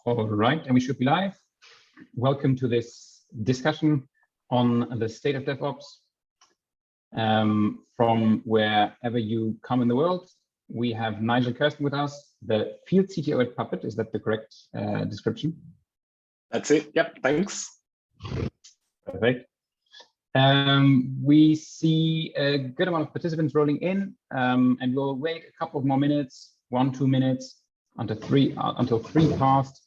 All right, and we should be live. Welcome to this discussion on the state of DevOps. From wherever you come in the world, we have Nigel Kersten with us, the field CTO at Puppet. Is that the correct description? That's it. Yep, thanks. Perfect. We see a good amount of participants rolling in, and we'll wait a couple of more minutes, 1-2 minutes, until three past.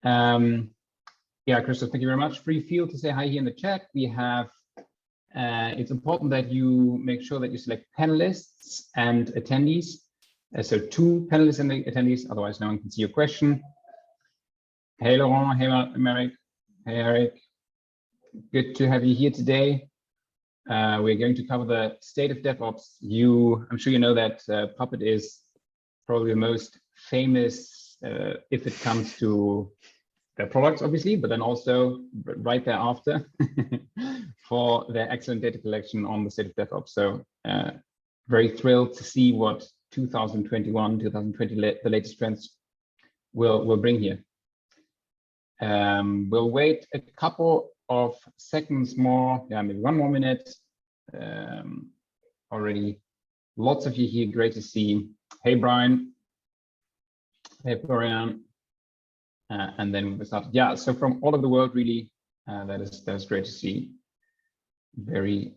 Yeah, Christoph, thank you very much. Feel to say hi here in the chat. We have, it's important that you make sure that you select panelists and attendees. So 2 panelists and attendees, otherwise no one can see your question. Hey, Laurent. Hey, Merrick. Hey, Eric. Good to have you here today. We're going to cover the state of DevOps. I'm sure you know that Puppet is probably the most famous if it comes to their products, obviously, but then also right thereafter for their excellent data collection on the state of DevOps. So very thrilled to see what 2021, 2020, the latest trends will bring here. We'll wait a couple of seconds more, yeah, maybe 1 more minute. Already lots of you here, great to see. Hey, Brian. Hey, Florian. And then we start. Yeah, so from all over the world, really, that's great to see. Very,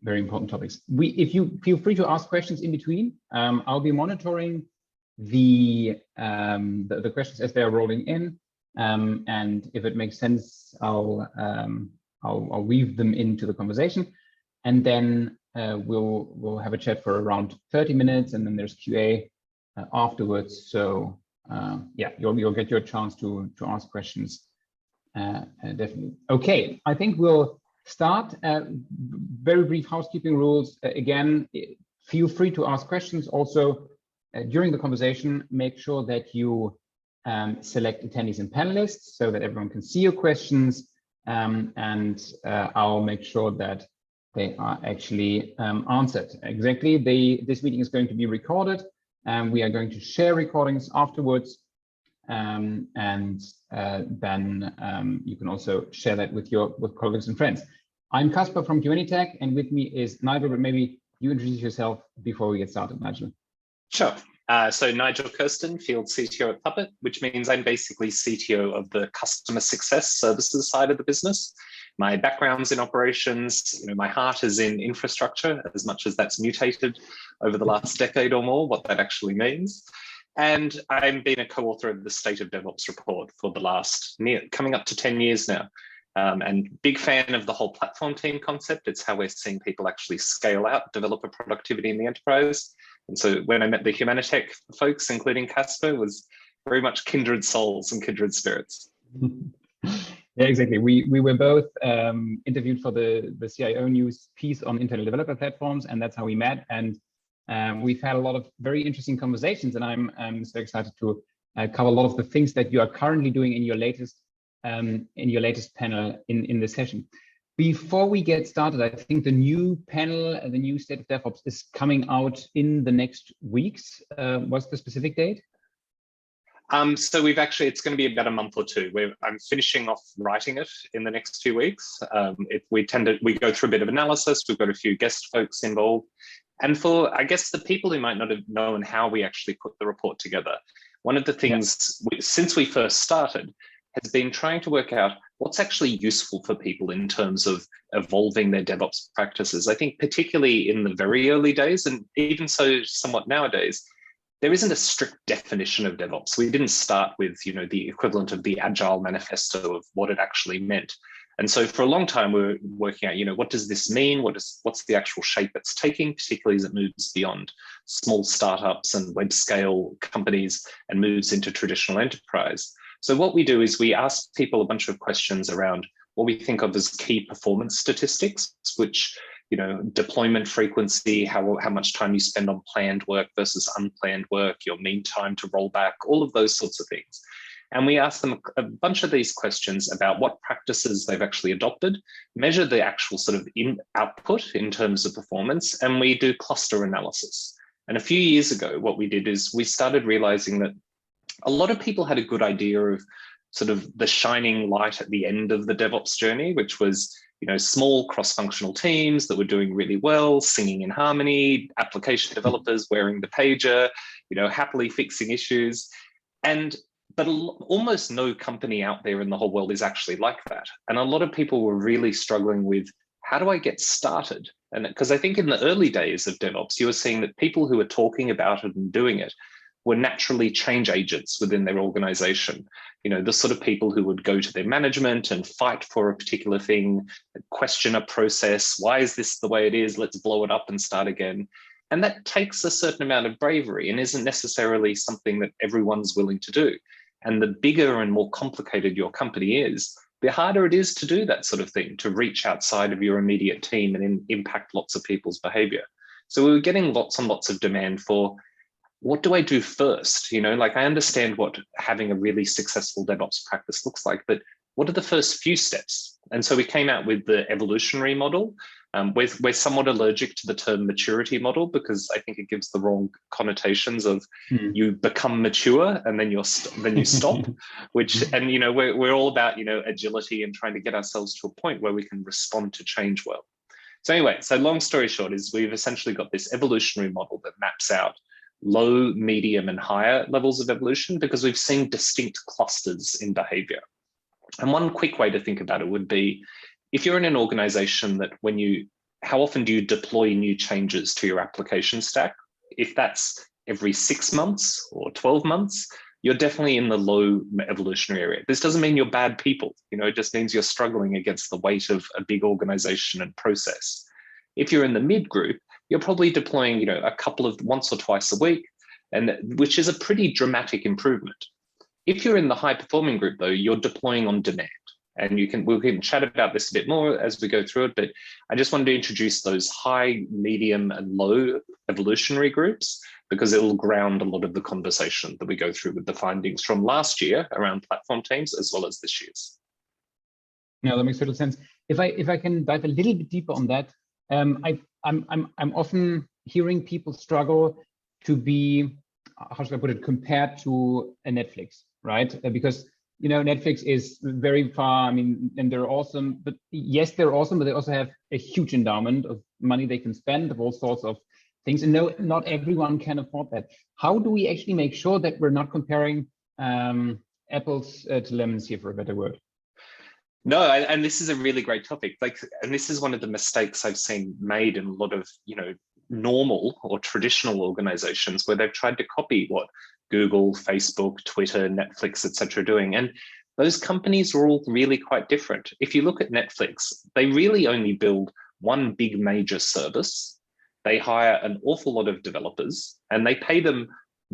very important topics. If you feel free to ask questions in between, I'll be monitoring the questions as they are rolling in, and if it makes sense, I'll weave them into the conversation, and then we'll have a chat for around 30 minutes, and then there's QA afterwards. So. Yeah, you'll get your chance to ask questions, definitely. Okay, I think we'll start. Very brief housekeeping rules. Again, feel free to ask questions. Also, during the conversation, make sure that you select attendees and panelists so that everyone can see your questions, and I'll make sure that they are actually answered. Exactly, this meeting is going to be recorded. We are going to share recordings afterwards, and then you can also share that with colleagues and friends. I'm Caspar from Tech, and with me is Nigel, but maybe you introduce yourself before we get started, Nigel. Sure. So Nigel Kersten, field CTO at Puppet, which means I'm basically CTO of the customer success services side of the business. My background's in operations, my heart is in infrastructure, as much as that's mutated over the last decade or more, what that actually means. And I've been a co-author of the State of DevOps report for the last coming up to 10 years now. And big fan of the whole platform team concept. It's how we're seeing people actually scale out developer productivity in the enterprise. And so when I met the Humanitech folks, including Caspar, was very much kindred souls and kindred spirits. Yeah, exactly. We were both interviewed for the CIO News piece on Interdeveloper platforms, and that's how we met. And we've had a lot of very interesting conversations, and I'm so excited to cover a lot of the things that you are currently doing in your latest panel in this session. Before we get started, I think the new panel, the new State of DevOps, is coming out in the next weeks. What's the specific date? So it's going to be about a month or 2. I'm finishing off writing it in the next 2 weeks. We go through a bit of analysis. We've got a few guest folks involved. And for, I guess, the people who might not have known how we actually put the report together, one of the things since we first started has been trying to work out what's actually useful for people in terms of evolving their DevOps practices. I think particularly in the very early days, and even so somewhat nowadays, there isn't a strict definition of DevOps. We didn't start with, the equivalent of the Agile manifesto of what it actually meant. And so for a long time, we were working out, what does this mean? What's the actual shape it's taking, particularly as it moves beyond small startups and web scale companies and moves into traditional enterprise. So what we do is we ask people a bunch of questions around what we think of as key performance statistics, which deployment frequency, how much time you spend on planned work versus unplanned work, your mean time to roll back, all of those sorts of things. And we ask them a bunch of these questions about what practices they've actually adopted, measure the actual sort of output in terms of performance, and we do cluster analysis. And a few years ago, what we did is we started realizing that a lot of people had a good idea of sort of the shining light at the end of the DevOps journey, which was, small cross-functional teams that were doing really well, singing in harmony, application developers wearing the pager, happily fixing issues. But almost no company out there in the whole world is actually like that. And a lot of people were really struggling with, how do I get started? And because I think in the early days of DevOps, you were seeing that people who were talking about it and doing it were naturally change agents within their organization. The sort of people who would go to their management and fight for a particular thing, question a process. Why is this the way it is? Let's blow it up and start again. And that takes a certain amount of bravery and isn't necessarily something that everyone's willing to do. And the bigger and more complicated your company is, the harder it is to do that sort of thing, to reach outside of your immediate team and impact lots of people's behavior. So we were getting lots and lots of demand for, what do I do first? I understand what having a really successful DevOps practice looks like, but what are the first few steps? And so we came out with the evolutionary model. We're somewhat allergic to the term maturity model because I think it gives the wrong connotations of you become mature and then you stop, we're all about, agility and trying to get ourselves to a point where we can respond to change well. So anyway, long story short is we've essentially got this evolutionary model that maps out low, medium, and higher levels of evolution because we've seen distinct clusters in behavior. And one quick way to think about it would be, if you're in an organization that how often do you deploy new changes to your application stack? If that's every 6 months or 12 months, you're definitely in the low evolutionary area. This doesn't mean you're bad people. It just means you're struggling against the weight of a big organization and process. If you're in the mid group, you're probably deploying, a couple of once or twice a week, and which is a pretty dramatic improvement. If you're in the high performing group though, you're deploying on demand. And we can chat about this a bit more as we go through it, but I just wanted to introduce those high, medium, and low evolutionary groups because it will ground a lot of the conversation that we go through with the findings from last year around platform teams as well as this year's. No, that makes total sense. If I can dive a little bit deeper on that, I'm often hearing people struggle to be, how should I put it, compared to a Netflix, right? Because Netflix is very far. And they're awesome, but yes, they're awesome, but they also have a huge endowment of money they can spend of all sorts of things. And no, not everyone can afford that. How do we actually make sure that we're not comparing apples to lemons here, for a better word? No, and this is a really great topic. And this is one of the mistakes I've seen made in a lot of, normal or traditional organizations where they've tried to copy what Google, Facebook, Twitter, Netflix, etc. are doing. And those companies are all really quite different. If you look at Netflix, they really only build one big major service. They hire an awful lot of developers and they pay them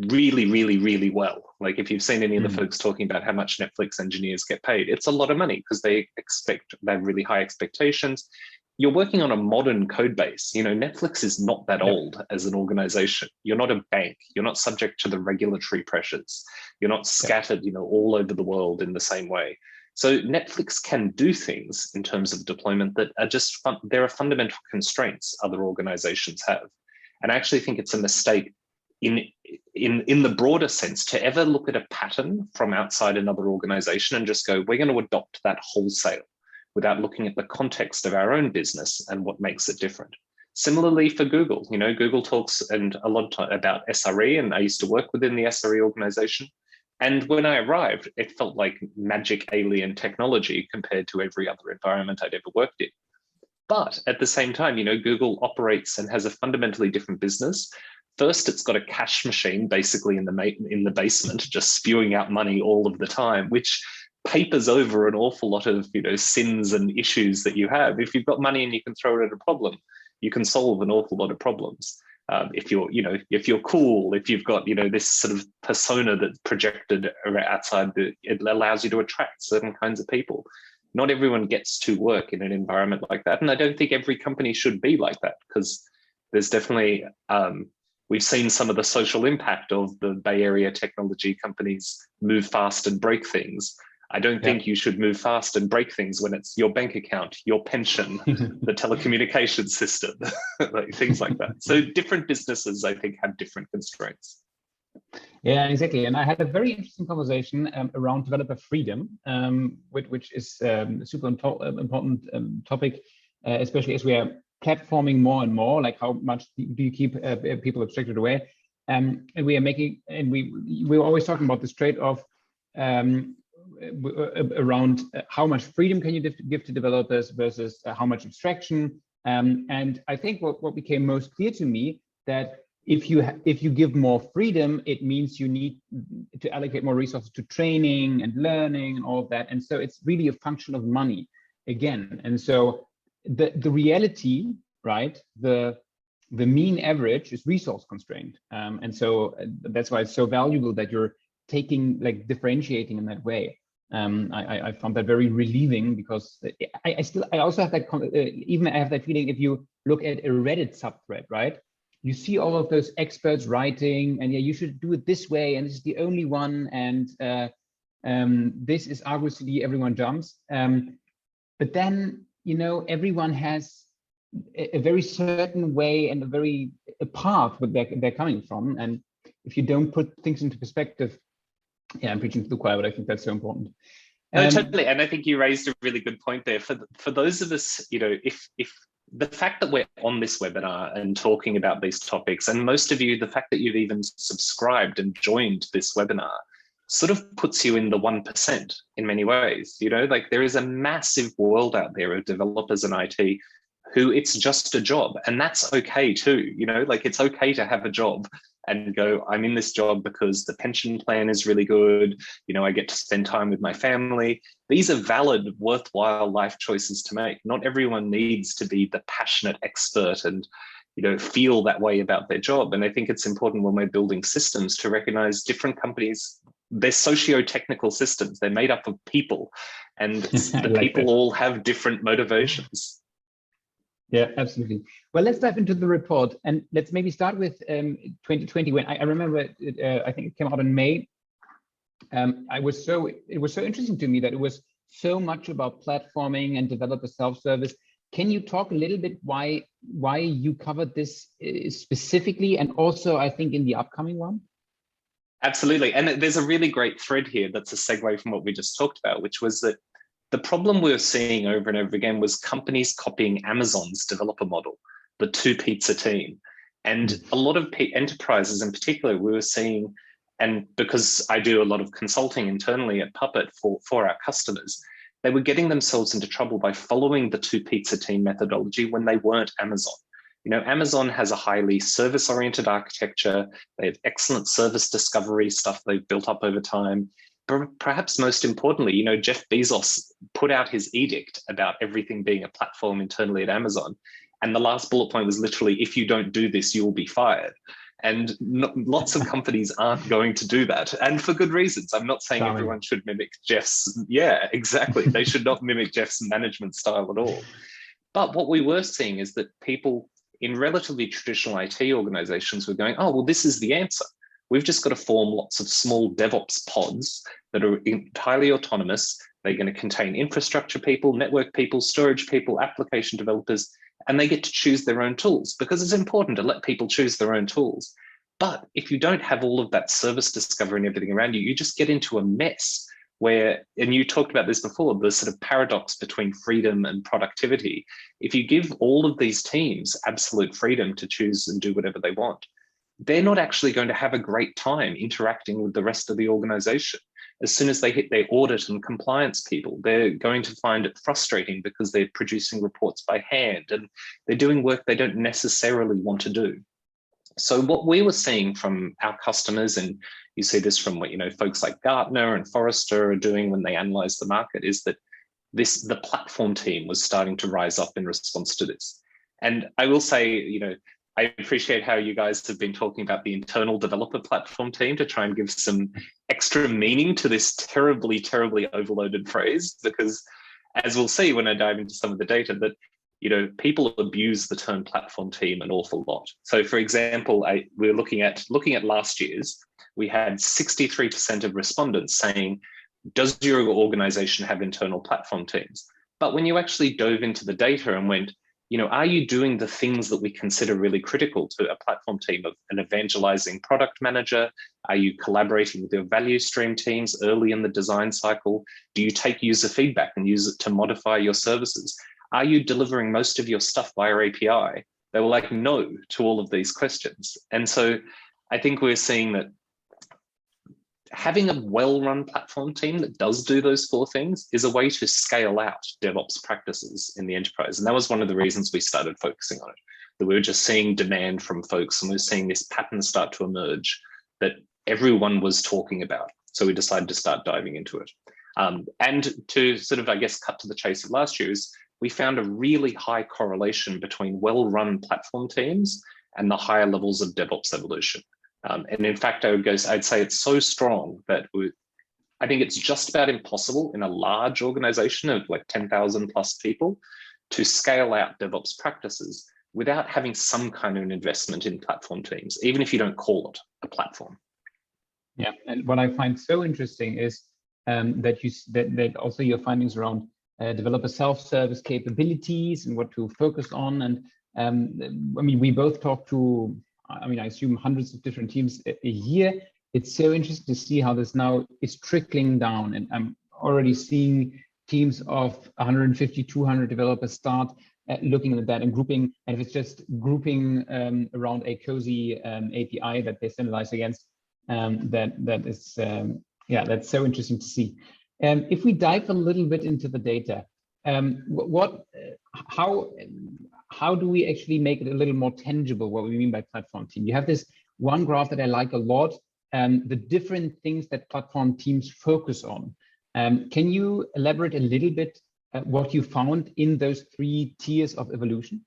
really, really, really well. Like if you've seen any of the folks talking about how much Netflix engineers get paid, it's a lot of money because they have really high expectations. You're working on a modern code base. Netflix is not that old as an organization. You're not a bank. You're not subject to the regulatory pressures. You're not scattered, all over the world in the same way. So Netflix can do things in terms of deployment that are just fun. There are fundamental constraints other organizations have. And I actually think it's a mistake in the broader sense to ever look at a pattern from outside another organization and just go, we're going to adopt that wholesale, without looking at the context of our own business and what makes it different. Similarly for Google, Google talks and a lot about SRE, and I used to work within the SRE organization. And when I arrived, it felt like magic alien technology compared to every other environment I'd ever worked in. But at the same time, Google operates and has a fundamentally different business. First, it's got a cash machine basically in the basement, just spewing out money all of the time, which papers over an awful lot of sins and issues that you have. If you've got money and you can throw it at a problem, you can solve an awful lot of problems. If you're cool, if you've got this sort of persona that's projected outside, it allows you to attract certain kinds of people. Not everyone gets to work in an environment like that, and I don't think every company should be like that because there's definitely we've seen some of the social impact of the Bay Area technology companies move fast and break things. I don't think you should move fast and break things when it's your bank account, your pension, the telecommunications system, things like that. So different businesses, I think, have different constraints. Yeah, exactly. And I had a very interesting conversation around developer freedom, which is a super important topic, especially as we are platforming more and more. Like, how much do you keep people abstracted away? And we are making, and we were always talking about this trade-off around how much freedom can you give to developers versus how much abstraction. And I think what became most clear to me, that if you give more freedom, it means you need to allocate more resources to training and learning and all of that. And so it's really a function of money again. And so the reality, right, the mean average is resource constrained. And so that's why it's so valuable that you're differentiating in that way. I found that very relieving, because I also have that, even I have that feeling, if you look at a Reddit subthread, right? You see all of those experts writing, and yeah, you should do it this way, and this is the only one, and this is Argo CD, everyone jumps. But then, everyone has a very certain way and a path where they're coming from. And if you don't put things into perspective, yeah, I'm preaching to the choir, but I think that's so important. No, totally. And I think you raised a really good point there. For those of us, if the fact that we're on this webinar and talking about these topics, and most of you, the fact that you've even subscribed and joined this webinar sort of puts you in the 1% in many ways. Like, there is a massive world out there of developers and IT who it's just a job, and that's okay too. Like, it's okay to have a job and go, I'm in this job because the pension plan is really good. I get to spend time with my family. These are valid, worthwhile life choices to make. Not everyone needs to be the passionate expert and, feel that way about their job. And I think it's important when we're building systems to recognize different companies, they're socio-technical systems. They're made up of people, and the people all have different motivations. Yeah, absolutely. Well, let's dive into the report, and let's maybe start with 2020. When I remember, I think it came out in May. It was so interesting to me that it was so much about platforming and developer self-service. Can you talk a little bit why you covered this specifically, and also I think in the upcoming one? Absolutely, and there's a really great thread here that's a segue from what we just talked about, which was that the problem we were seeing over and over again was companies copying Amazon's developer model, the two-pizza team. And a lot of enterprises in particular, we were seeing, and because I do a lot of consulting internally at Puppet for our customers, they were getting themselves into trouble by following the two-pizza team methodology when they weren't Amazon. Amazon has a highly service-oriented architecture. They have excellent service discovery stuff they've built up over time. Perhaps most importantly, Jeff Bezos put out his edict about everything being a platform internally at Amazon. And the last bullet point was literally, if you don't do this, you will be fired. And lots of companies aren't going to do that. And for good reasons. I'm not saying everyone should mimic Jeff's. Yeah, exactly. They should not mimic Jeff's management style at all. But what we were seeing is that people in relatively traditional IT organizations were going, oh, well, this is the answer. We've just got to form lots of small DevOps pods that are entirely autonomous. They're going to contain infrastructure people, network people, storage people, application developers, and they get to choose their own tools, because it's important to let people choose their own tools. But if you don't have all of that service discovery and everything around you, you just get into a mess where, and you talked about this before, the sort of paradox between freedom and productivity. If you give all of these teams absolute freedom to choose and do whatever they want, they're not actually going to have a great time interacting with the rest of the organization. As soon as they hit their audit and compliance people, they're going to find it frustrating because they're producing reports by hand and they're doing work they don't necessarily want to do. So what we were seeing from our customers, and you see this from what folks like Gartner and Forrester are doing when they analyze the market, is that the platform team was starting to rise up in response to this. And I will say, I appreciate how you guys have been talking about the internal developer platform team to try and give some extra meaning to this terribly, terribly overloaded phrase, because as we'll see when I dive into some of the data, that people abuse the term platform team an awful lot. So for example, we're looking at last year's, we had 63% of respondents saying, does your organization have internal platform teams? But when you actually dove into the data and went, are you doing the things that we consider really critical to a platform team of an evangelizing product manager? Are you collaborating with your value stream teams early in the design cycle? Do you take user feedback and use it to modify your services? Are you delivering most of your stuff via API? They were like, no to all of these questions. And so I think we're seeing that having a well-run platform team that does do those 4 things is a way to scale out DevOps practices in the enterprise. And that was one of the reasons we started focusing on it, that we were just seeing demand from folks, and we were seeing this pattern start to emerge that everyone was talking about. So we decided to start diving into it. And to sort of, I guess, cut to the chase of last year is we found a really high correlation between well-run platform teams and the higher levels of DevOps evolution. And in fact, I'd say it's so strong that I think it's just about impossible in a large organization of like 10,000 plus people to scale out DevOps practices without having some kind of an investment in platform teams, even if you don't call it a platform. Yeah, and what I find so interesting is that also your findings around developer self-service capabilities and what to focus on. And I mean, we both talk to, I assume hundreds of different teams a year. It's so interesting to see how this now is trickling down. And I'm already seeing teams of 150, 200 developers start looking at that and grouping. And if it's just grouping around a cozy API that they standardize against, that is, that's so interesting to see. If we dive a little bit into the data, how do we actually make it a little more tangible what we mean by platform team? You have this one graph that I like a lot, the different things that platform teams focus on. Can you elaborate a little bit what you found in those 3 tiers of evolution?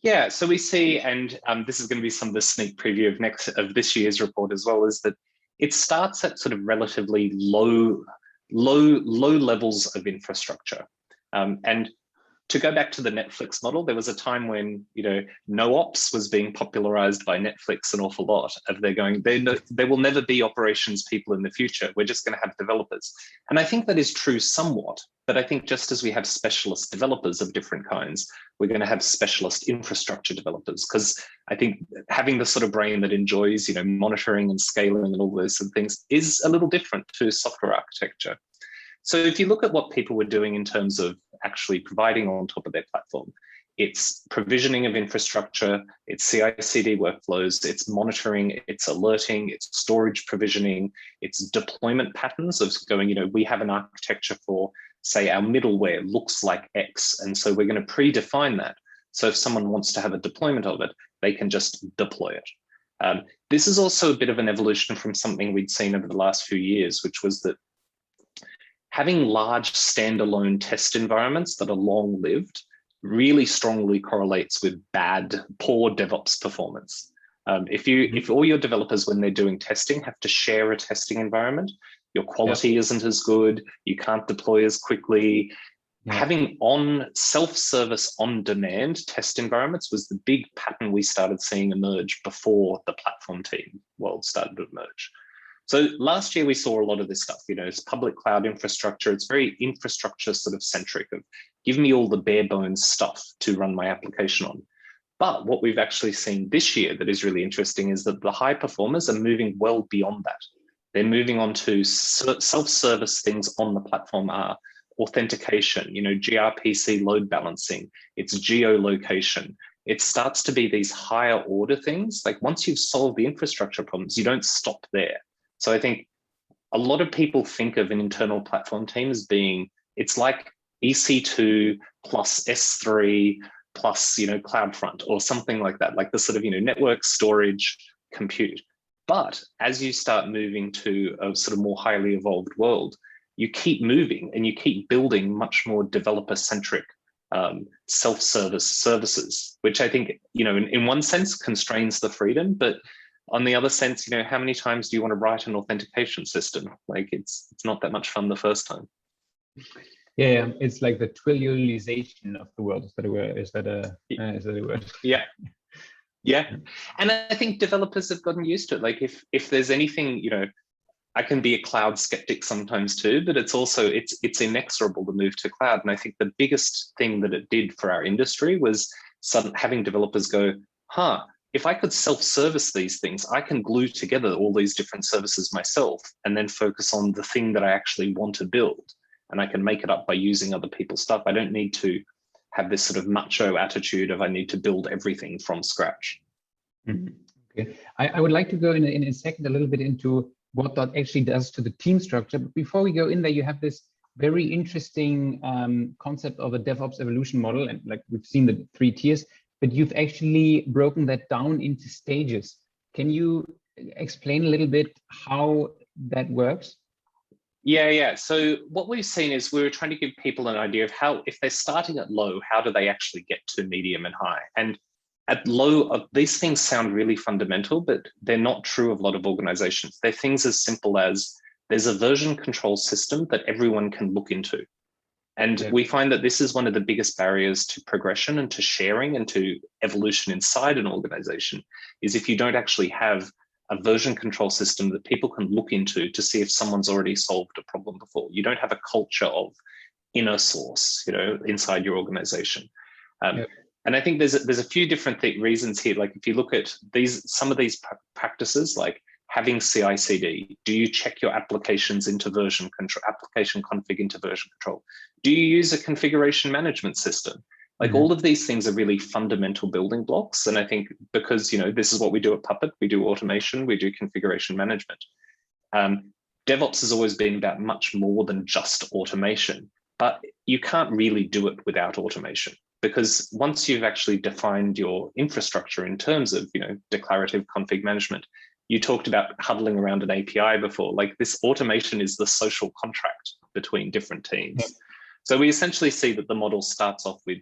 Yeah, so we see, and this is going to be some of the sneak preview of this year's report as well, is that it starts at sort of relatively low levels of infrastructure. And to go back to the Netflix model, there was a time when, no ops was being popularized by Netflix an awful lot. They're going, there will never be operations people in the future. We're just going to have developers. And I think that is true somewhat. But I think just as we have specialist developers of different kinds, we're going to have specialist infrastructure developers. Because I think having the sort of brain that enjoys, monitoring and scaling and all those sort of things is a little different to software architecture. So if you look at what people were doing in terms of actually providing on top of their platform, it's provisioning of infrastructure, it's CI/CD workflows, it's monitoring, it's alerting, it's storage provisioning, it's deployment patterns of going, we have an architecture for, say, our middleware looks like X, and so we're going to predefine that. So if someone wants to have a deployment of it, they can just deploy it. This is also a bit of an evolution from something we'd seen over the last few years, which was that having large standalone test environments that are long-lived really strongly correlates with poor DevOps performance. If all your developers, when they're doing testing, have to share a testing environment, your quality isn't as good, you can't deploy as quickly. Having self-service on-demand test environments was the big pattern we started seeing emerge before the platform team world started to emerge. So last year we saw a lot of this stuff, it's public cloud infrastructure. It's very infrastructure sort of centric of give me all the bare bones stuff to run my application on. But what we've actually seen this year that is really interesting is that the high performers are moving well beyond that. They're moving on to self-service things on the platform are authentication, gRPC load balancing, it's geolocation. It starts to be these higher order things. Like once you've solved the infrastructure problems, you don't stop there. So I think a lot of people think of an internal platform team as being, it's like EC2 plus S3 plus, CloudFront or something like that, like the sort of, network storage compute. But as you start moving to a sort of more highly evolved world, you keep moving and you keep building much more developer-centric self-service services, which I think, in one sense constrains the freedom, but on the other sense, how many times do you want to write an authentication system? Like it's not that much fun the first time. Yeah, it's like the twilionization of the world. Is that a word? Is that a word? Yeah. And I think developers have gotten used to it. Like if there's anything, I can be a cloud skeptic sometimes too, but it's inexorable to move to cloud. And I think the biggest thing that it did for our industry was having developers go, if I could self-service these things, I can glue together all these different services myself and then focus on the thing that I actually want to build. And I can make it up by using other people's stuff. I don't need to have this sort of macho attitude of I need to build everything from scratch. Mm-hmm. Okay, I would like to go in a second a little bit into what that actually does to the team structure. But before we go in there, you have this very interesting concept of a DevOps evolution model. And like we've seen the 3 tiers, but you've actually broken that down into stages. Can you explain a little bit how that works? Yeah. So what we've seen is we were trying to give people an idea of how, if they're starting at low, how do they actually get to medium and high? And at low, these things sound really fundamental, but they're not true of a lot of organizations. They're things as simple as there's a version control system that everyone can look into. And we find that this is one of the biggest barriers to progression and to sharing and to evolution inside an organization, is if you don't actually have a version control system that people can look into to see if someone's already solved a problem before. You don't have a culture of inner source, inside your organization. And I think there's a few different reasons here. Like if you look at some of these practices, like having CI/CD, do you check your applications into version control, application config into version control? Do you use a configuration management system? Like all of these things are really fundamental building blocks. And I think because, this is what we do at Puppet, we do automation, we do configuration management. DevOps has always been about much more than just automation, but you can't really do it without automation. Because once you've actually defined your infrastructure in terms of, declarative config management, you talked about huddling around an API before, like this automation is the social contract between different teams. Yep. So we essentially see that the model starts off with,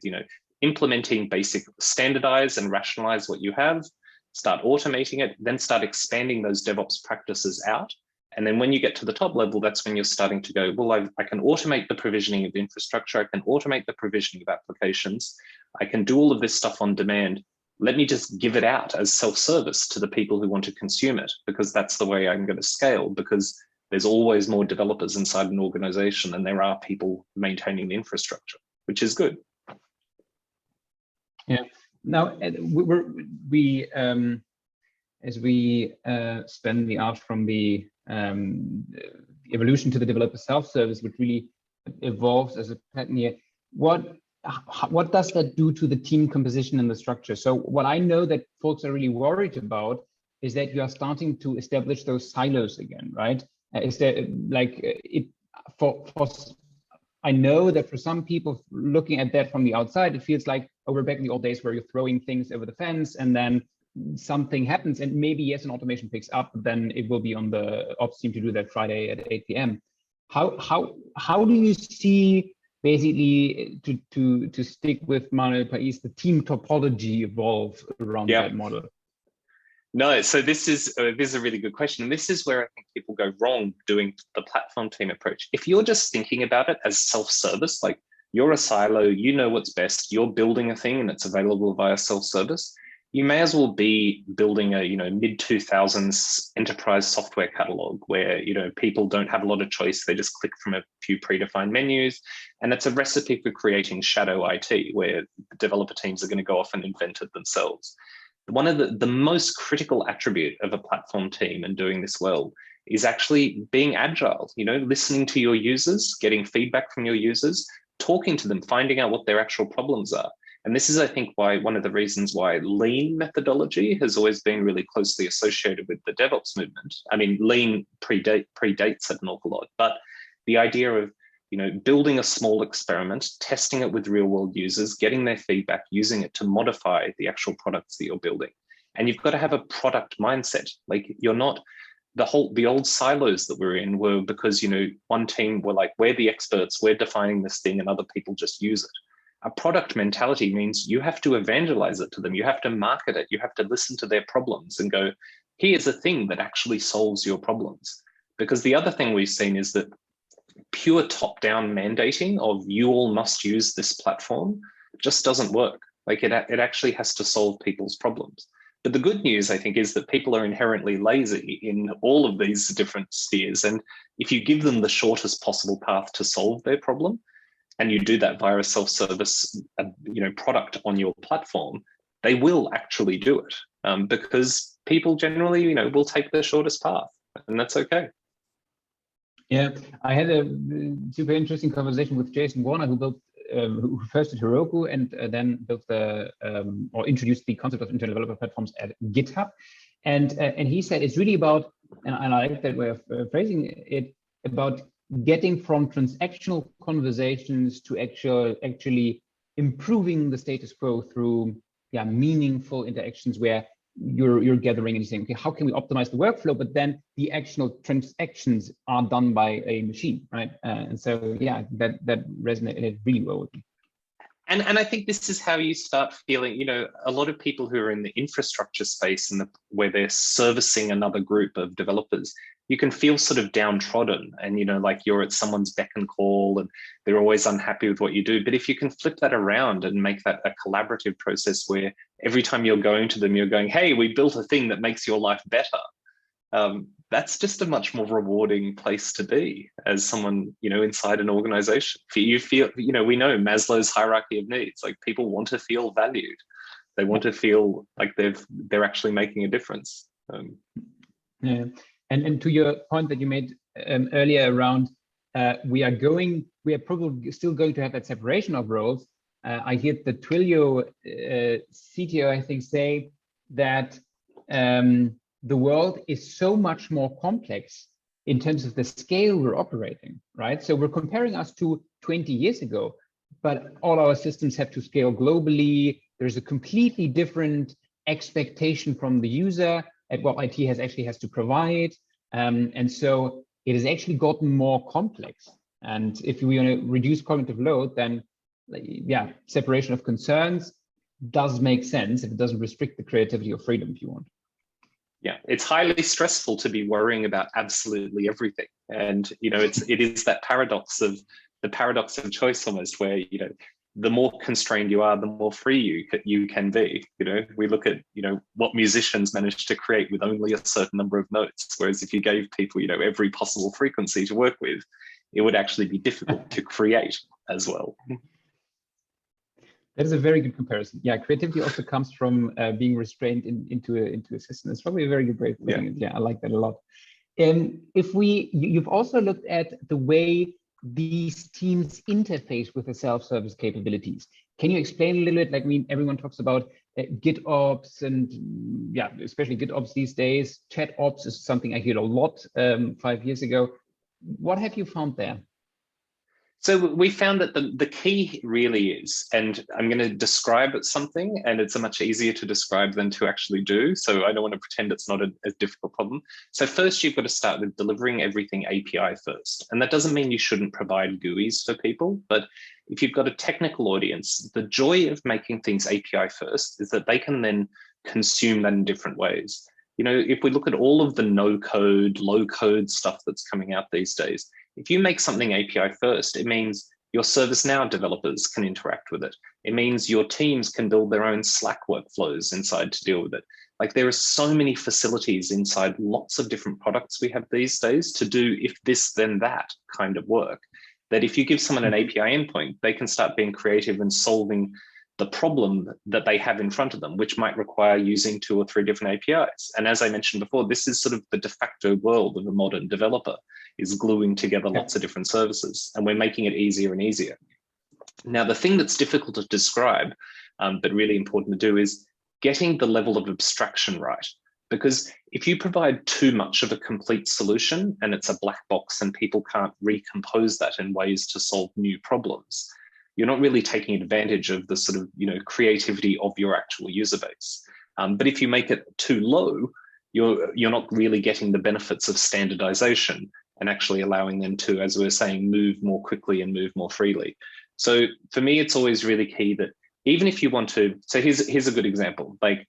implementing basic standardize and rationalize what you have, start automating it, then start expanding those DevOps practices out. And then when you get to the top level, that's when you're starting to go, well, I can automate the provisioning of infrastructure. I can automate the provisioning of applications. I can do all of this stuff on demand. Let me just give it out as self-service to the people who want to consume it, because that's the way I'm going to scale, because there's always more developers inside an organization than there are people maintaining the infrastructure, which is good. Yeah. Now, as we spend the art from the evolution to the developer self-service, which really evolves as a pattern here, what does that do to the team composition and the structure? So what I know that folks are really worried about is that you are starting to establish those silos again, right? Is there I know that for some people looking at that from the outside, it feels like, oh, we're back in the old days where you're throwing things over the fence and then something happens, and maybe yes, an automation picks up, but then it will be on the ops team to do that Friday at 8 p.m. How do you see basically to stick with Manuel Pais, the team topology evolve around that model? No, so this is a really good question. And this is where I think people go wrong doing the platform team approach. If you're just thinking about it as self-service, like you're a silo, you know what's best, you're building a thing and it's available via self-service, you may as well be building a mid-2000s enterprise software catalog where people don't have a lot of choice. They just click from a few predefined menus, and it's a recipe for creating shadow IT where developer teams are going to go off and invent it themselves. One of the most critical attribute of a platform team and doing this well is actually being agile, listening to your users, getting feedback from your users, talking to them, finding out what their actual problems are. And this is, I think, one of the reasons why lean methodology has always been really closely associated with the DevOps movement. I mean, lean predates it an awful lot, but the idea of building a small experiment, testing it with real world users, getting their feedback, using it to modify the actual products that you're building. And you've got to have a product mindset. Like you're not, the old silos that we're in were because, one team were like, we're the experts, we're defining this thing, and other people just use it. A product mentality means you have to evangelize it to them. You have to market it. You have to listen to their problems and go, here's a thing that actually solves your problems. Because the other thing we've seen is that pure top-down mandating of you all must use this platform just doesn't work. Like it actually has to solve people's problems. But the good news, I think, is that people are inherently lazy in all of these different spheres. And if you give them the shortest possible path to solve their problem, and you do that via a self-service product on your platform, they will actually do it, because people generally will take the shortest path, and that's okay. Yeah, I had a super interesting conversation with Jason Warner, who built who first did Heroku and then built or introduced the concept of Interdeveloper platforms at GitHub, and he said it's really about, and I like that way of phrasing it, about getting from transactional conversations to actually improving the status quo through meaningful interactions where you're gathering and you're saying, okay, how can we optimize the workflow? But then the actual transactions are done by a machine, right? And so, that resonated really well with me. And I think this is how you start feeling, a lot of people who are in the infrastructure space and where they're servicing another group of developers, you can feel sort of downtrodden and, like you're at someone's beck and call and they're always unhappy with what you do. But if you can flip that around and make that a collaborative process where every time you're going to them, you're going, hey, we built a thing that makes your life better. That's just a much more rewarding place to be as someone, inside an organization. You feel, we know Maslow's hierarchy of needs, like people want to feel valued. They want to feel like they're actually making a difference. Yeah. And to your point that you made earlier around, we are probably still going to have that separation of roles. I hear the Twilio CTO, I think, say that the world is so much more complex in terms of the scale we're operating, right? So we're comparing us to 20 years ago, but all our systems have to scale globally. There's a completely different expectation from the user at what IT has to provide. And so it has actually gotten more complex. And if we want to reduce cognitive load, then separation of concerns does make sense if it doesn't restrict the creativity or freedom, if you want. Yeah, it's highly stressful to be worrying about absolutely everything. And, it is that paradox of choice almost, where, the more constrained you are, the more free you can be. We look at, what musicians manage to create with only a certain number of notes. Whereas if you gave people, every possible frequency to work with, it would actually be difficult to create as well. That is a very good comparison. Yeah, creativity also comes from being restrained into a system. It's probably a very good way of putting it. Yeah, I like that a lot. And you've also looked at the way these teams interface with the self-service capabilities. Can you explain a little bit? Everyone talks about GitOps and especially GitOps these days. ChatOps is something I heard a lot 5 years ago. What have you found there? So we found that the key really is, and I'm going to describe something, and it's much easier to describe than to actually do. So I don't want to pretend it's not a difficult problem. So first, you've got to start with delivering everything API first. And that doesn't mean you shouldn't provide GUIs for people, but if you've got a technical audience, the joy of making things API first is that they can then consume that in different ways. If we look at all of the no-code, low-code stuff that's coming out these days, if you make something API first, it means your ServiceNow developers can interact with it. It means your teams can build their own Slack workflows inside to deal with it. Like there are so many facilities inside lots of different products we have these days to do if this, then that kind of work, that if you give someone an API endpoint, they can start being creative and solving the problem that they have in front of them, which might require using 2 or 3 different APIs. And as I mentioned before, this is sort of the de facto world of a modern developer, is gluing together lots of different services, and we're making it easier and easier. Now, the thing that's difficult to describe, but really important to do, is getting the level of abstraction right. Because if you provide too much of a complete solution and it's a black box and people can't recompose that in ways to solve new problems, you're not really taking advantage of the sort of, creativity of your actual user base. But if you make it too low, you're not really getting the benefits of standardization and actually allowing them to, as we were saying, move more quickly and move more freely. So for me, it's always really key that even if you want to, so here's a good example. Like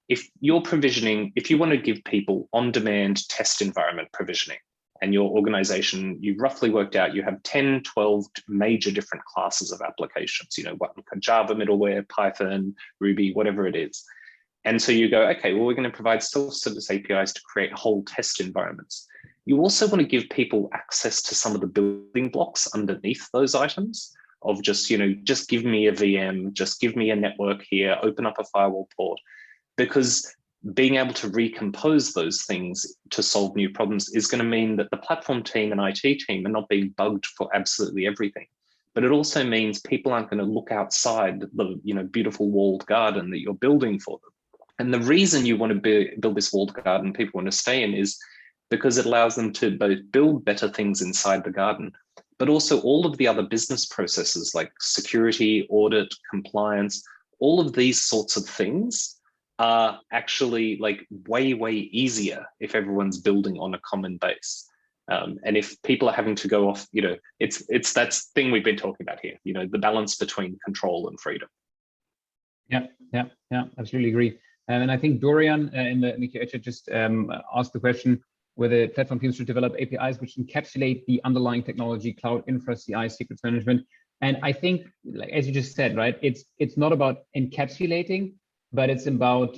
if you're provisioning, if you want to give people on-demand test environment provisioning, and your organization, you've roughly worked out you have 10, 12 major different classes of applications, Java middleware, Python, Ruby, whatever it is. And so you go, okay, well, we're going to provide self-service APIs to create whole test environments. You also want to give people access to some of the building blocks underneath those items of just, just give me a VM, just give me a network here, open up a firewall port, because being able to recompose those things to solve new problems is going to mean that the platform team and IT team are not being bugged for absolutely everything. But it also means people aren't going to look outside the beautiful walled garden that you're building for them. And the reason you want to build this walled garden people want to stay in is because it allows them to both build better things inside the garden, but also all of the other business processes like security, audit, compliance, all of these sorts of things are actually like way, way easier if everyone's building on a common base. And if people are having to go off, it's that thing we've been talking about here, the balance between control and freedom. Yeah, absolutely agree. And I think Dorian in the QA just asked the question whether platform teams should develop APIs which encapsulate the underlying technology, cloud infra, CI, secrets management. And I think, like, as you just said, right, it's not about encapsulating, but it's about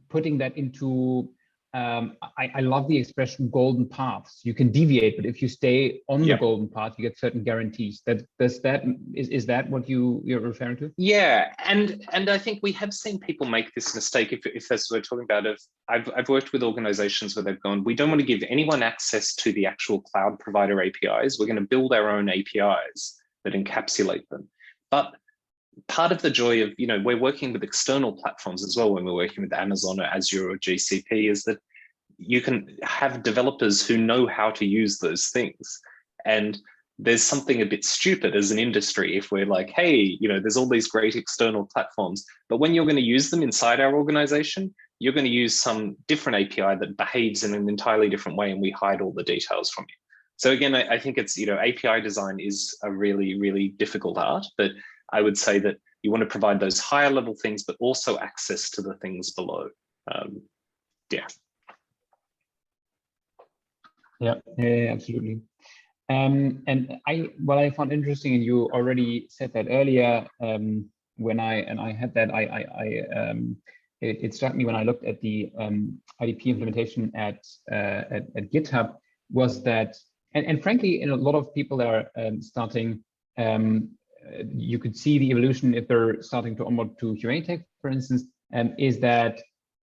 putting that into, I love the expression golden paths. You can deviate, but if you stay on the golden path, you get certain guarantees. Is that what you're referring to? Yeah, and I think we have seen people make this mistake. If that's what we're talking about, I've worked with organizations where they've gone, we don't want to give anyone access to the actual cloud provider APIs. We're going to build our own APIs that encapsulate them. But part of the joy of, we're working with external platforms as well when we're working with Amazon or Azure or GCP is that you can have developers who know how to use those things. And there's something a bit stupid as an industry if we're like, hey, there's all these great external platforms, but when you're going to use them inside our organization, you're going to use some different API that behaves in an entirely different way and we hide all the details from you. So again, I think it's, API design is a really, really difficult art, but I would say that you want to provide those higher level things, but also access to the things below. Yeah, absolutely. And what I found interesting, and you already said that earlier, when I had that, it struck me when I looked at the IDP implementation at GitHub, was that, and frankly, a lot of people are starting. You could see the evolution if they're starting to onboard to QA Tech, for instance, is that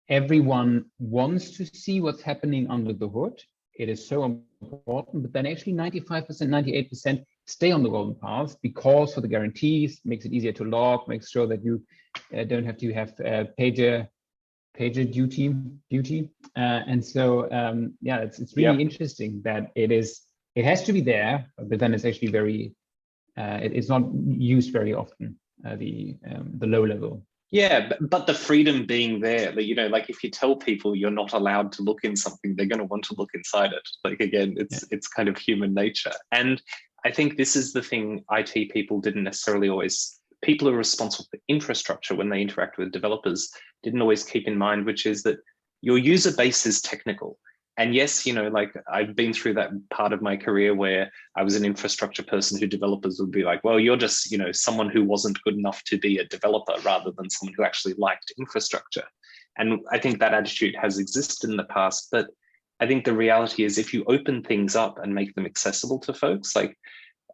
everyone wants to see what's happening under the hood. It is so important, but then actually 95%, 98% stay on the golden path because for the guarantees, makes it easier to log, makes sure that you don't have to have pager duty. And so, it's really interesting that it has to be there, but then it's actually very, it's not used very often, the low level. Yeah, but the freedom being there, like if you tell people you're not allowed to look in something, they're going to want to look inside it. Like, again, it's kind of human nature. And I think this is the thing IT people didn't necessarily always, people who are responsible for infrastructure when they interact with developers didn't always keep in mind, which is that your user base is technical. And yes, like I've been through that part of my career where I was an infrastructure person who developers would be like, well, you're just, someone who wasn't good enough to be a developer rather than someone who actually liked infrastructure. And I think that attitude has existed in the past. But I think the reality is if you open things up and make them accessible to folks, like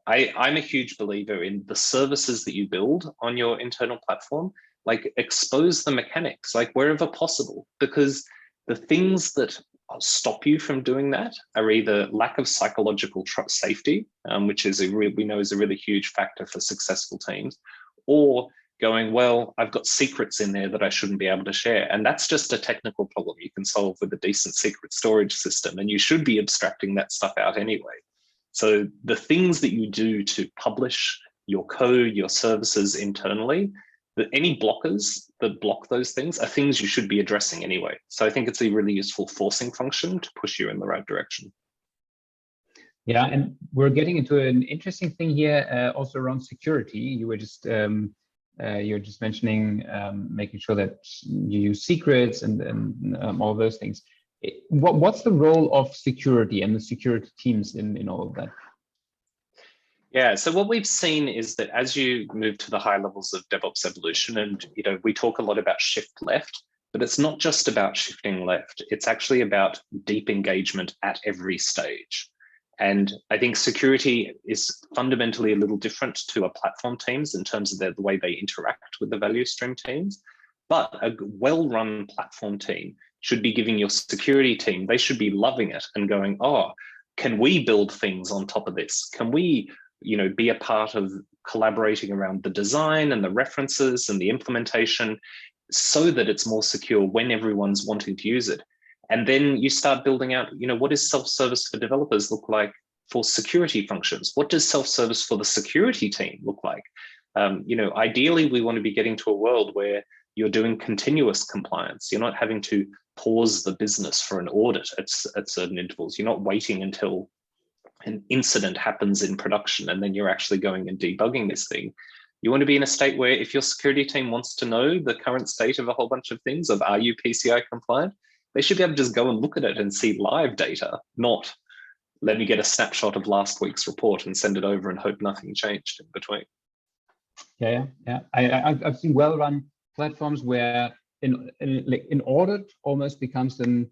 I'm a huge believer in the services that you build on your internal platform, like expose the mechanics, like wherever possible, because the things that stop you from doing that are either lack of psychological safety, which is we know is a really huge factor for successful teams, or going, well, I've got secrets in there that I shouldn't be able to share. And that's just a technical problem you can solve with a decent secret storage system. And you should be abstracting that stuff out anyway. So the things that you do to publish your code, your services internally, that any blockers that block those things are things you should be addressing anyway. So I think it's a really useful forcing function to push you in the right direction. Yeah, and we're getting into an interesting thing here, also around security. You were just you're just mentioning making sure that you use secrets and all those things. What's the role of security and the security teams in all of that? Yeah, so what we've seen is that as you move to the high levels of DevOps evolution, and we talk a lot about shift left, but it's not just about shifting left. It's actually about deep engagement at every stage. And I think security is fundamentally a little different to a platform teams in terms of the way they interact with the value stream teams. But a well-run platform team should be giving your security team, they should be loving it and going, oh, can we build things on top of this? Can we be a part of collaborating around the design and the references and the implementation so that it's more secure when everyone's wanting to use it. And then you start building out, what does self-service for developers look like for security functions? What does self-service for the security team look like? Ideally, we want to be getting to a world where you're doing continuous compliance. You're not having to pause the business for an audit at certain intervals. You're not waiting until an incident happens in production and then you're actually going and debugging this thing. You want to be in a state where if your security team wants to know the current state of a whole bunch of things of are you PCI compliant, they should be able to just go and look at it and see live data, not let me get a snapshot of last week's report and send it over and hope nothing changed in between. Yeah. I've seen well-run platforms where in audit almost becomes an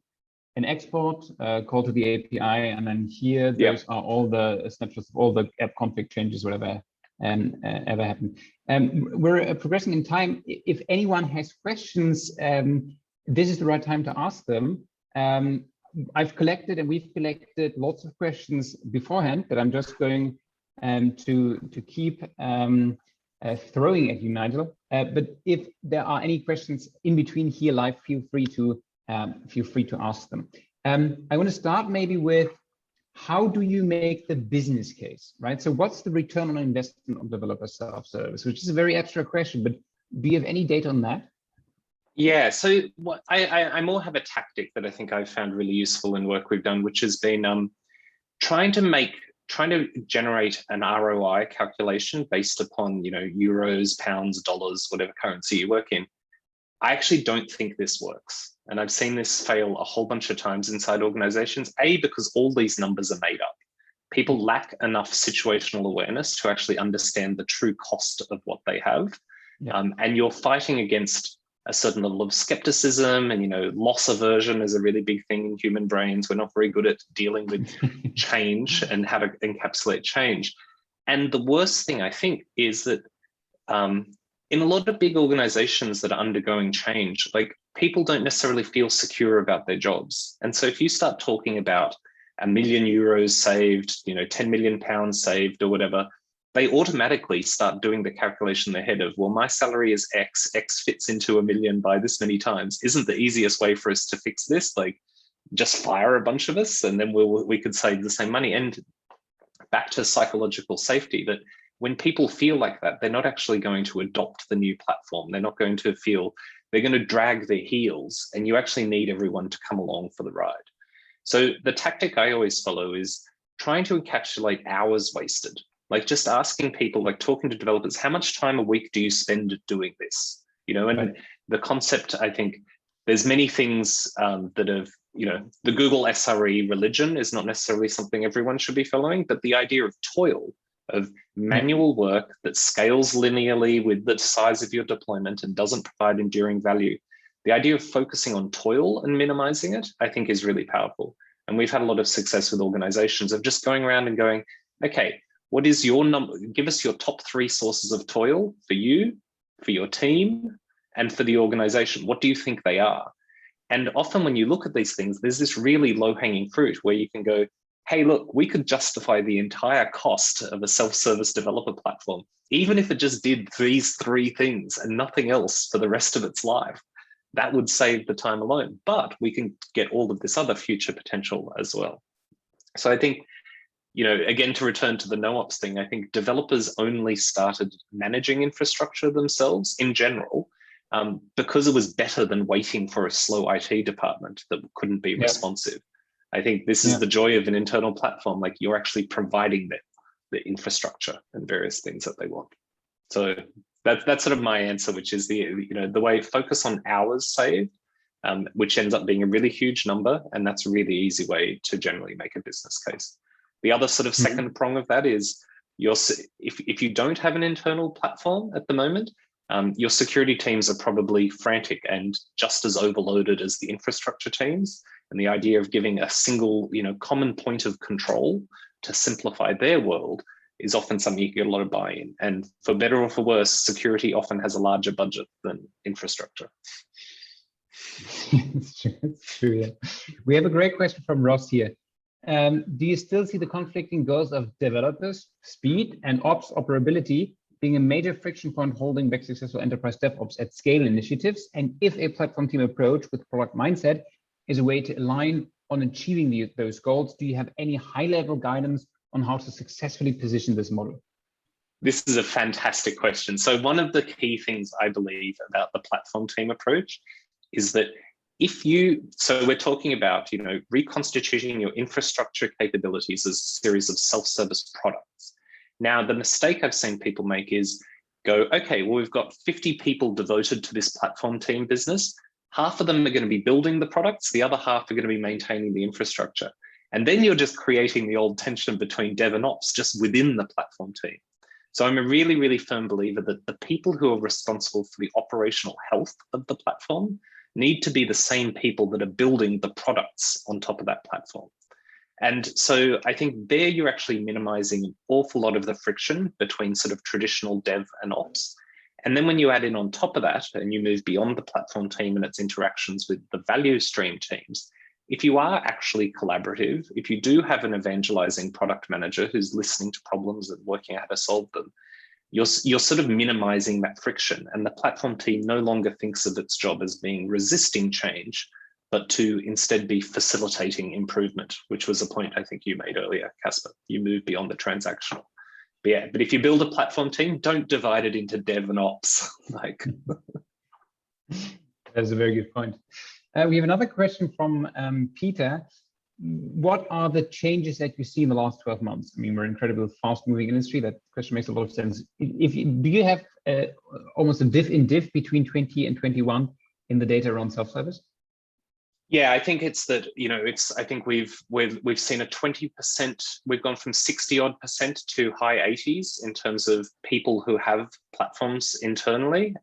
export call to the API, and then here those are all the snapshots of all the app config changes, whatever ever happened. We're progressing in time. If anyone has questions, this is the right time to ask them. We've collected lots of questions beforehand, but I'm just going to keep throwing at you, Nigel. But if there are any questions in between here live, feel free to ask them. I want to start maybe with, how do you make the business case, right? So what's the return on investment of developer self-service, which is a very abstract question, but do you have any data on that? Yeah, so what I more have a tactic that I think I've found really useful in work we've done, which has been trying to generate an ROI calculation based upon, euros, pounds, dollars, whatever currency you work in. I actually don't think this works. And I've seen this fail a whole bunch of times inside organizations, because all these numbers are made up. People lack enough situational awareness to actually understand the true cost of what they have. Yeah. And you're fighting against a certain level of skepticism, and loss aversion is a really big thing in human brains. We're not very good at dealing with change and how to encapsulate change. And the worst thing I think is that in a lot of big organizations that are undergoing change, people don't necessarily feel secure about their jobs. And so if you start talking about €1 million saved, 10 million pounds saved or whatever, they automatically start doing the calculation in their head of, well, my salary is X fits into $1 million by this many times. Isn't the easiest way for us to fix this? Just fire a bunch of us and then we could save the same money. And back to psychological safety, that when people feel like that, they're not actually going to adopt the new platform. They're not going to feel, they're going to drag their heels, and you actually need everyone to come along for the ride. So the tactic I always follow is trying to encapsulate hours wasted. Just asking people, talking to developers, how much time a week do you spend doing this? And the concept, I think there's many things that have, the Google SRE religion is not necessarily something everyone should be following, but the idea of toil, of manual work that scales linearly with the size of your deployment and doesn't provide enduring value. The idea of focusing on toil and minimizing it, I think, is really powerful. And we've had a lot of success with organizations of just going around and going, okay, what is your number? Give us your top 3 sources of toil for you, for your team, and for the organization. What do you think they are? And often when you look at these things, there's this really low-hanging fruit where you can go, hey, look, we could justify the entire cost of a self-service developer platform, even if it just did these 3 things and nothing else for the rest of its life. That would save the time alone, but we can get all of this other future potential as well. So I think, again, to return to the no-ops thing, I think developers only started managing infrastructure themselves in general because it was better than waiting for a slow IT department that couldn't be responsive. I think this is the joy of an internal platform. You're actually providing them the infrastructure and various things that they want. So that's sort of my answer, which is the way focus on hours saved, which ends up being a really huge number. And that's a really easy way to generally make a business case. The other sort of second prong of that is if you don't have an internal platform at the moment, your security teams are probably frantic and just as overloaded as the infrastructure teams. And the idea of giving a single, common point of control to simplify their world is often something you get a lot of buy-in. And for better or for worse, security often has a larger budget than infrastructure. It's true, yeah. We have a great question from Ross here. Do you still see the conflicting goals of developers, speed, and ops operability being a major friction point holding back successful enterprise DevOps at scale initiatives? And if a platform team approach with product mindset is a way to align on achieving those goals, do you have any high-level guidance on how to successfully position this model? This is a fantastic question. So one of the key things I believe about the platform team approach is that so we're talking about, reconstituting your infrastructure capabilities as a series of self-service products. Now, the mistake I've seen people make is go, okay, well, we've got 50 people devoted to this platform team business. Half of them are going to be building the products. The other half are going to be maintaining the infrastructure. And then you're just creating the old tension between dev and ops just within the platform team. So I'm a really, really firm believer that the people who are responsible for the operational health of the platform need to be the same people that are building the products on top of that platform. And so I think there you're actually minimizing an awful lot of the friction between sort of traditional dev and ops. And then when you add in on top of that and you move beyond the platform team and its interactions with the value stream teams, if you are actually collaborative, if you do have an evangelizing product manager who's listening to problems and working out how to solve them, you're sort of minimizing that friction. And the platform team no longer thinks of its job as being resisting change, but to instead be facilitating improvement, which was a point I think you made earlier, Caspar. You move beyond the transactional. But if you build a platform team, don't divide it into dev and ops. That's a very good point. We have another question from Peter. What are the changes that you see in the last 12 months? I mean, we're an incredibly fast-moving industry. That question makes a lot of sense. Do you have almost a diff in diff between 20 and 21 in the data around self-service? Yeah, I think it's that, I think we've seen a 20%, we've gone from 60-odd% to high 80s in terms of people who have platforms internally.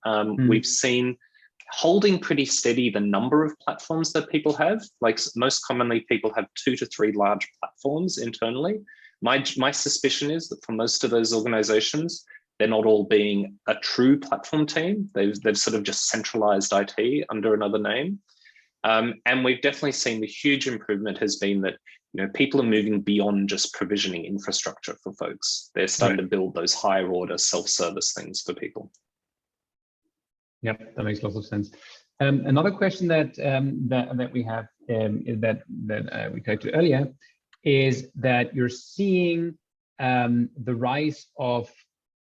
We've seen holding pretty steady the number of platforms that people have. Like most commonly, people have 2 to 3 large platforms internally. My suspicion is that for most of those organizations, they're not all being a true platform team. They've sort of just centralized IT under another name. And we've definitely seen the huge improvement has been that people are moving beyond just provisioning infrastructure for folks. They're starting to build those higher order self-service things for people. Yep, that makes lots of sense. Another question that we have that we talked to earlier is that you're seeing the rise of,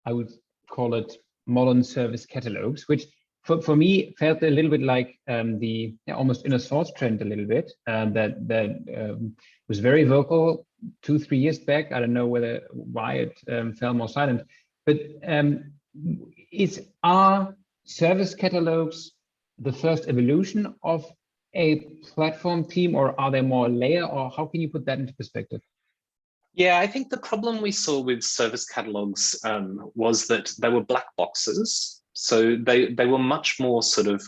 I would call it, modern service catalogs, which for me felt a little bit like the almost inner source trend a little bit, that was very vocal 2-3 years back. I don't know why it fell more silent, but are service catalogs the first evolution of a platform team, or are they more a layer, or how can you put that into perspective? Yeah, I think the problem we saw with service catalogs was that they were black boxes. So they were much more sort of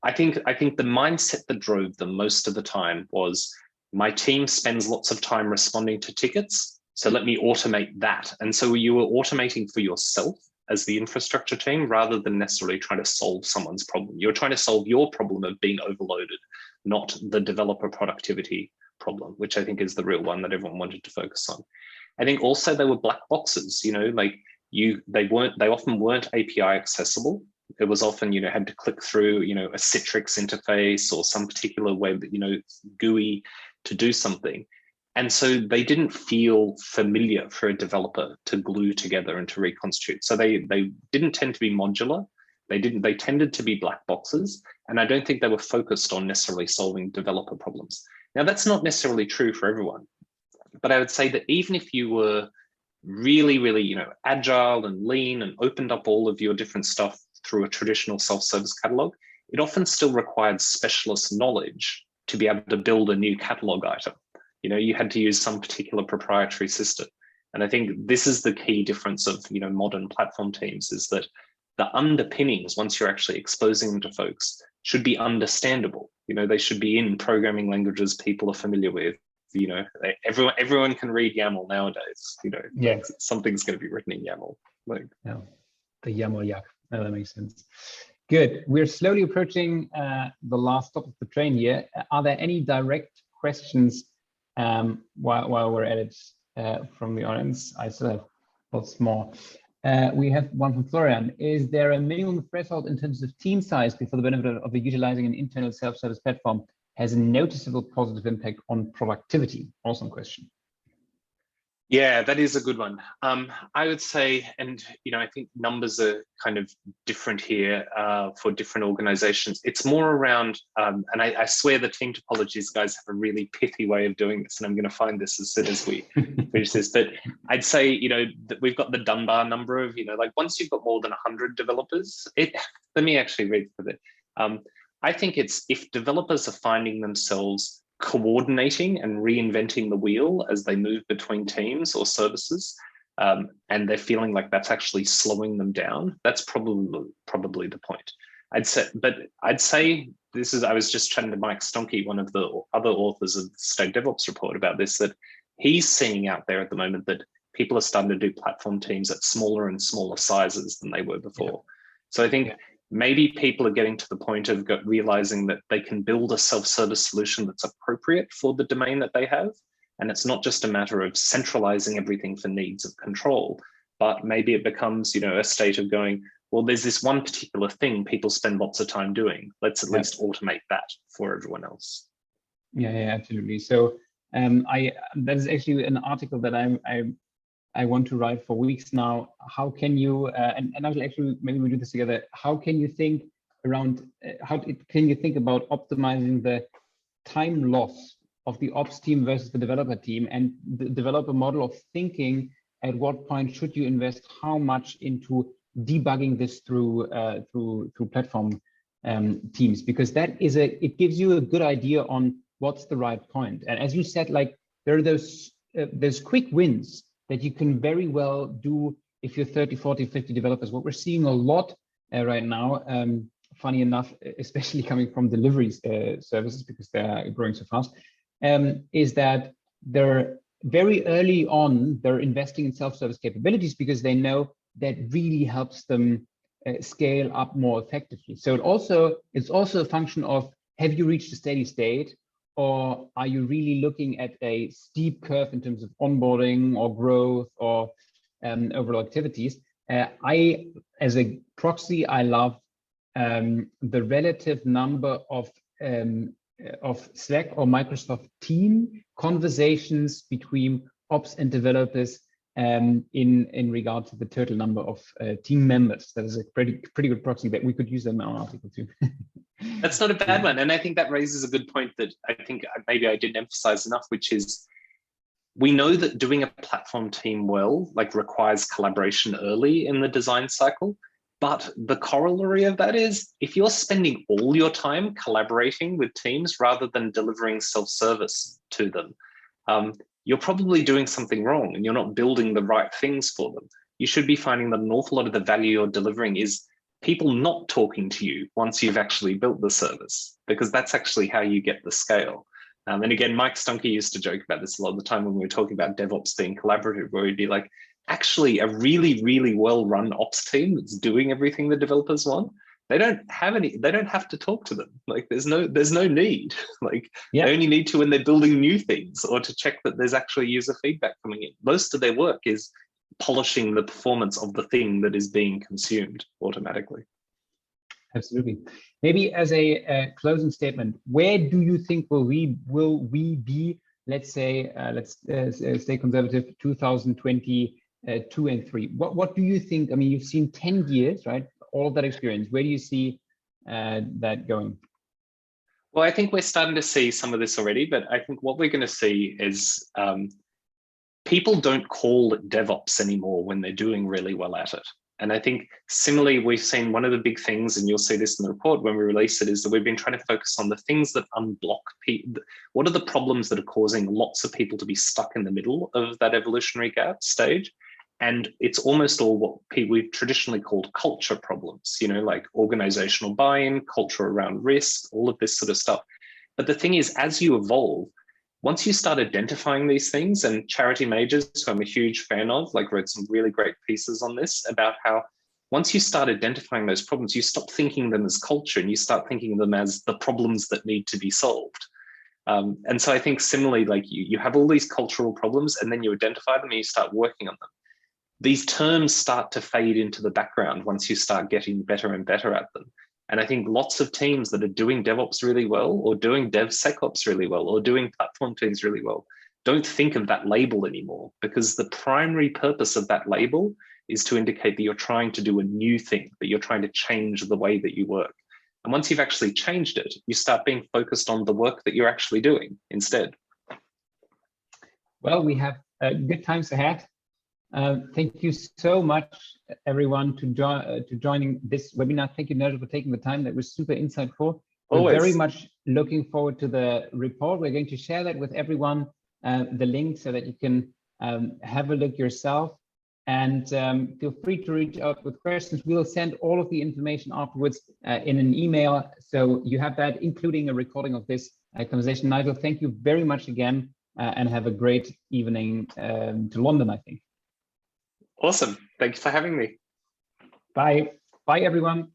I think the mindset that drove them most of the time was, my team spends lots of time responding to tickets, so let me automate that. And so you were automating for yourself as the infrastructure team rather than necessarily trying to solve someone's problem. You're trying to solve your problem of being overloaded, not the developer productivity problem, which I think is the real one that everyone wanted to focus on. I think also they were black boxes, they often weren't API accessible. It was often, had to click through, a Citrix interface or some particular web, GUI to do something. And so they didn't feel familiar for a developer to glue together and to reconstitute. So they didn't tend to be modular. They tended to be black boxes. And I don't think they were focused on necessarily solving developer problems. Now, that's not necessarily true for everyone. But I would say that even if you were really, really, agile and lean and opened up all of your different stuff through a traditional self-service catalog, it often still required specialist knowledge to be able to build a new catalog item. You had to use some particular proprietary system. And I think this is the key difference of, modern platform teams, is that the underpinnings, once you're actually exposing them to folks, should be understandable. They should be in programming languages people are familiar with. Everyone can read YAML nowadays. Yeah. Something's going to be written in YAML. Yeah, the YAML yak. Oh, that makes sense. Good. We're slowly approaching the last stop of the train here. Are there any direct questions while we're at it from the audience? I still have lots more. We have one from Florian. Is there a minimum threshold in terms of team size before the benefit of utilizing an internal self-service platform has a noticeable positive impact on productivity? Awesome question. Yeah, that is a good one. I would say, and I think numbers are kind of different here for different organizations. It's more around, and I swear the team topologies guys have a really pithy way of doing this, and I'm going to find this as soon as we finish this. But I'd say, that we've got the Dunbar number of, once you've got more than 100 developers, let me actually read through it. I think it's if developers are finding themselves coordinating and reinventing the wheel as they move between teams or services, and they're feeling like that's actually slowing them down, that's probably the point. I'd say this is, I was just chatting to Mike Stonke, one of the other authors of the State of DevOps report, about this, that he's seeing out there at the moment that people are starting to do platform teams at smaller and smaller sizes than they were before. Yeah. So I think maybe people are getting to the point of realizing that they can build a self-service solution that's appropriate for the domain that they have. And it's not just a matter of centralizing everything for needs of control, but maybe it becomes, a state of going, well, there's this one particular thing people spend lots of time doing. Let's at least automate that for everyone else. Yeah, absolutely. So that is actually an article that I want to write for weeks now. How can you, and I'll actually, maybe we do this together. How can you think around, can you think about optimizing the time loss of the ops team versus the developer team, and the developer model of thinking at what point should you invest how much into debugging this through platform teams? Because that is it gives you a good idea on what's the right point. And as you said, there are those quick wins that you can very well do if you're 30, 40, 50 developers. What we're seeing a lot right now, funny enough, especially coming from delivery services, because they're growing so fast, is that they're very early on, they're investing in self-service capabilities because they know that really helps them scale up more effectively. So it's also a function of, have you reached a steady state? Or are you really looking at a steep curve in terms of onboarding or growth or overall activities? As a proxy, I love the relative number of Slack or Microsoft team conversations between ops and developers in regard to the total number of team members. That is a pretty good proxy that we could use in our article too. That's not a bad one. And I think that raises a good point that I think maybe I didn't emphasize enough, which is we know that doing a platform team well, requires collaboration early in the design cycle. But the corollary of that is if you're spending all your time collaborating with teams rather than delivering self-service to them, you're probably doing something wrong and you're not building the right things for them. You should be finding that an awful lot of the value you're delivering is people not talking to you once you've actually built the service, because that's actually how you get the scale. And again, Mike Stonke used to joke about this a lot of the time when we were talking about DevOps being collaborative, where he'd be like, actually a really, really well-run ops team that's doing everything the developers want, they don't have to talk to them. There's no need. They only need to when they're building new things or to check that there's actually user feedback coming in. Most of their work is polishing the performance of the thing that is being consumed automatically. Absolutely. Maybe as a closing statement, where do you think will we be? Let's say, let's stay conservative, 2022 and 3. What do you think? I mean, you've seen 10 years, right? All of that experience. Where do you see that going? Well, I think we're starting to see some of this already, but I think what we're going to see is people don't call it DevOps anymore when they're doing really well at it. And I think similarly, we've seen one of the big things, and you'll see this in the report when we release it, is that we've been trying to focus on the things that unblock people. What are the problems that are causing lots of people to be stuck in the middle of that evolutionary gap stage? And it's almost all what we've traditionally called culture problems, like organizational buy-in, culture around risk, all of this sort of stuff. But the thing is, as you evolve, once you start identifying these things, and Charity Majors, who I'm a huge fan of, wrote some really great pieces on this about how once you start identifying those problems, you stop thinking them as culture and you start thinking of them as the problems that need to be solved. And so I think similarly, you have all these cultural problems and then you identify them and you start working on them. These terms start to fade into the background once you start getting better and better at them. And I think lots of teams that are doing DevOps really well, or doing DevSecOps really well, or doing platform teams really well, don't think of that label anymore, because the primary purpose of that label is to indicate that you're trying to do a new thing, that you're trying to change the way that you work. And once you've actually changed it, you start being focused on the work that you're actually doing instead. Well, we have good times ahead. Thank you so much, everyone, to joining this webinar. Thank you, Nigel, for taking the time. That was super insightful. We're very much looking forward to the report. We're going to share that with everyone, the link, so that you can have a look yourself. And feel free to reach out with questions. We'll send all of the information afterwards in an email, so you have that, including a recording of this conversation. Nigel, thank you very much again, and have a great evening to London, I think. Awesome. Thanks for having me. Bye. Bye, everyone.